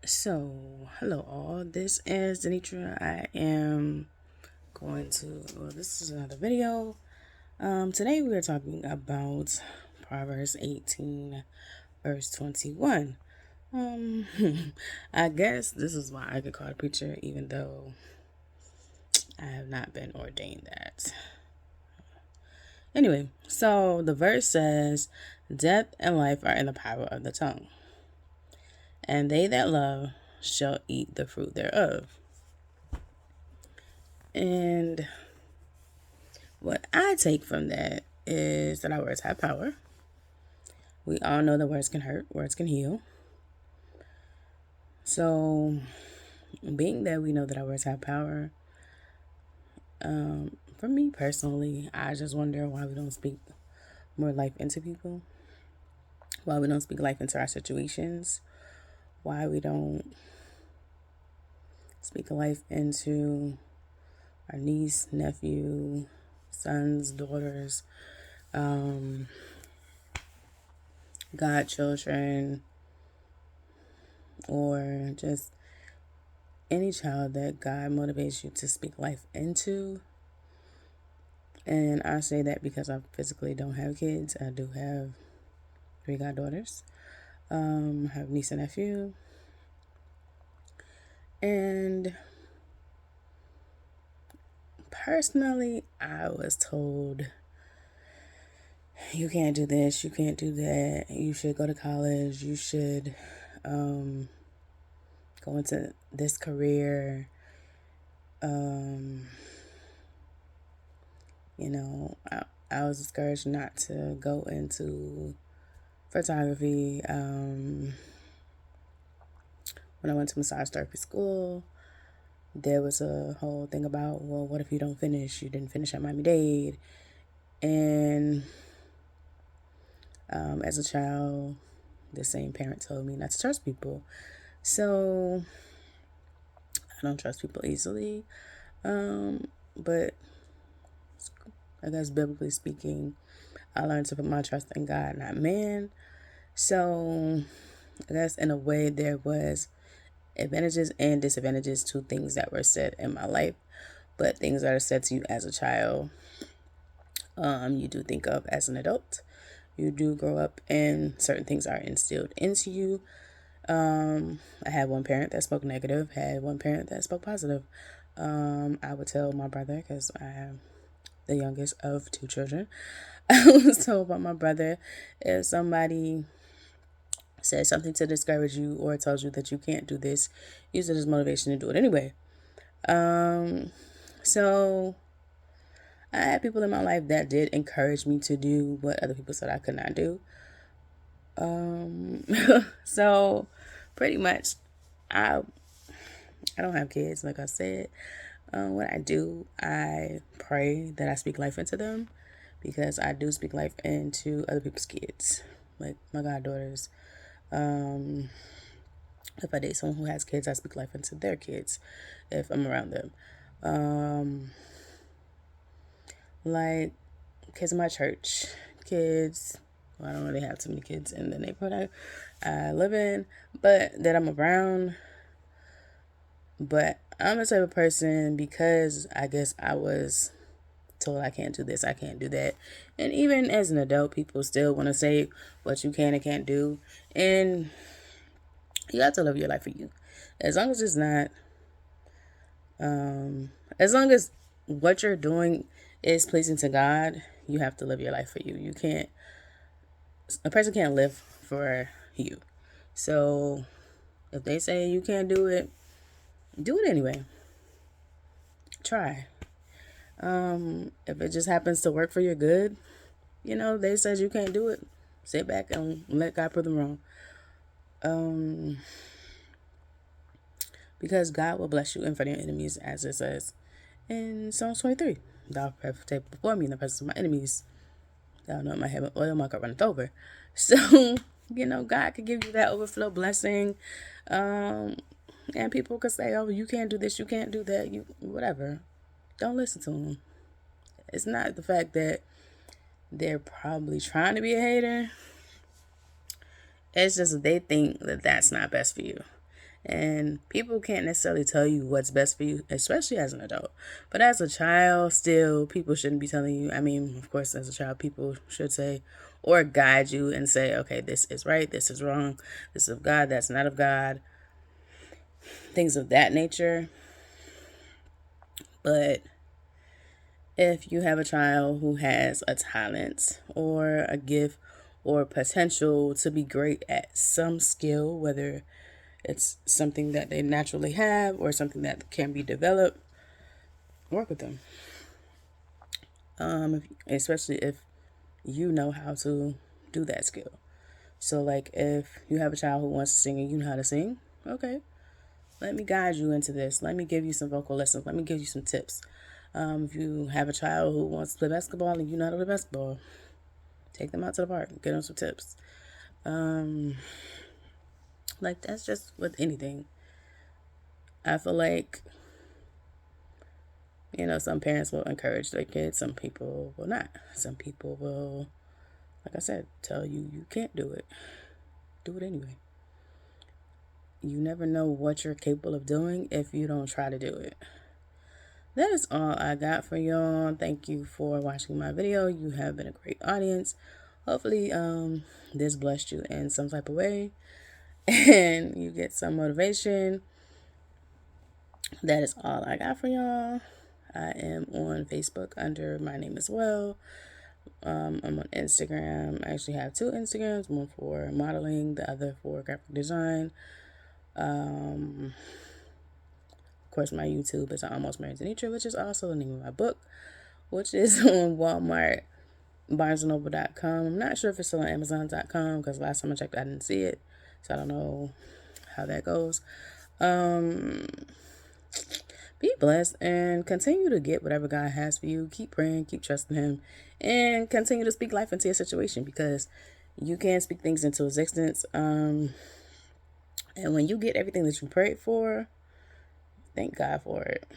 So, hello all. This is Denitra. This is another video. Today we are talking about Proverbs 18, verse 21. Um, I guess this is why I get called a preacher, even though I have not been ordained that. Anyway, so the verse says, "Death and life are in the power of the tongue, and they that love shall eat the fruit thereof." And what I take from that is that our words have power. We all know that words can hurt, words can heal. So, being that we know that our words have power, for me personally, I just wonder why we don't speak more life into people, why we don't speak life into our situations, why we don't speak life into our niece, nephew, sons, daughters, godchildren, or just any child that God motivates you to speak life into. And I say that because I physically don't have kids. I do have three goddaughters. I have niece and nephew. And personally, I was told, you can't do this, you can't do that, you should go to college, you should go into this career. I was discouraged not to go into photography. When I went to massage therapy school, there was a whole thing about, well, what if you don't finish? You didn't finish at Miami-Dade. And as a child, the same parent told me not to trust people. So I don't trust people easily. But I guess biblically speaking, I learned to put my trust in God, not man. So I guess in a way there was advantages and disadvantages to things that were said in my life, but things that are said to you as a child, you do think of as an adult. You do grow up and certain things are instilled into you. I had one parent that spoke negative, had one parent that spoke positive. I would tell my brother, because I am the youngest of two children, I was told by my brother, if somebody says something to discourage you or tells you that you can't do this, use it as motivation to do it anyway. So I had people in my life that did encourage me to do what other people said I could not do. So pretty much, I don't have kids, like I said. When I do, I pray that I speak life into them, because I do speak life into other people's kids, like my goddaughters. If I date someone who has kids, I speak life into their kids if I'm around them. Like kids in my church, kids. Well, I don't really have too many kids in the neighborhood I live in, but that I'm around. But I'm the type of person, because I guess I was told I can't do this, I can't do that. And even as an adult, people still want to say what you can and can't do. And you have to live your life for you. As long as it's not, as long as what you're doing is pleasing to God, you have to live your life for you. You can't, a person can't live for you. So if they say you can't do it anyway. Try. If it just happens to work for your good, they said you can't do it. Sit back and let God prove them wrong. Because God will bless you in front of your enemies, as it says in Psalms 23. Thou prepare table before me in the presence of my enemies. Thou know my head with oil, my cup runneth over. So, God could give you that overflow blessing. And people could say, oh, you can't do this, you can't do that, you whatever. Don't listen to them. It's not the fact that they're probably trying to be a hater. It's just that they think that that's not best for you. And people can't necessarily tell you what's best for you, especially as an adult. But as a child, still, people shouldn't be telling you. I mean, of course, as a child, people should say or guide you and say, okay, this is right, this is wrong, this is of God, that's not of God, things of that nature. But if you have a child who has a talent or a gift or potential to be great at some skill, whether it's something that they naturally have or something that can be developed, work with them. Especially if you know how to do that skill. So, like, if you have a child who wants to sing and you know how to sing, okay, let me guide you into this. Let me give you some vocal lessons. Let me give you some tips. If you have a child who wants to play basketball and you know how to play basketball, take them out to the park, get them some tips. Like, that's just with anything. I feel like, some parents will encourage their kids, some people will not. Some people will, like I said, tell you you can't do it. Do it anyway. You never know what you're capable of doing if you don't try to do it. That is all I got for y'all. Thank you for watching my video. You have been a great audience. Hopefully, this blessed you in some type of way and you get some motivation. That is all I got for y'all. I am on Facebook under my name as well. I'm on Instagram. I actually have 2 Instagrams, one for modeling, the other for graphic design. Of course, my YouTube is Almost Married to Nature, which is also the name of my book, which is on Walmart, BarnesandNoble.com. I'm not sure if it's still on Amazon.com because last time I checked, I didn't see it. So I don't know how that goes. Be blessed and continue to get whatever God has for you. Keep praying, keep trusting Him, and continue to speak life into your situation because you can speak things into existence. And when you get everything that you prayed for, thank God for it.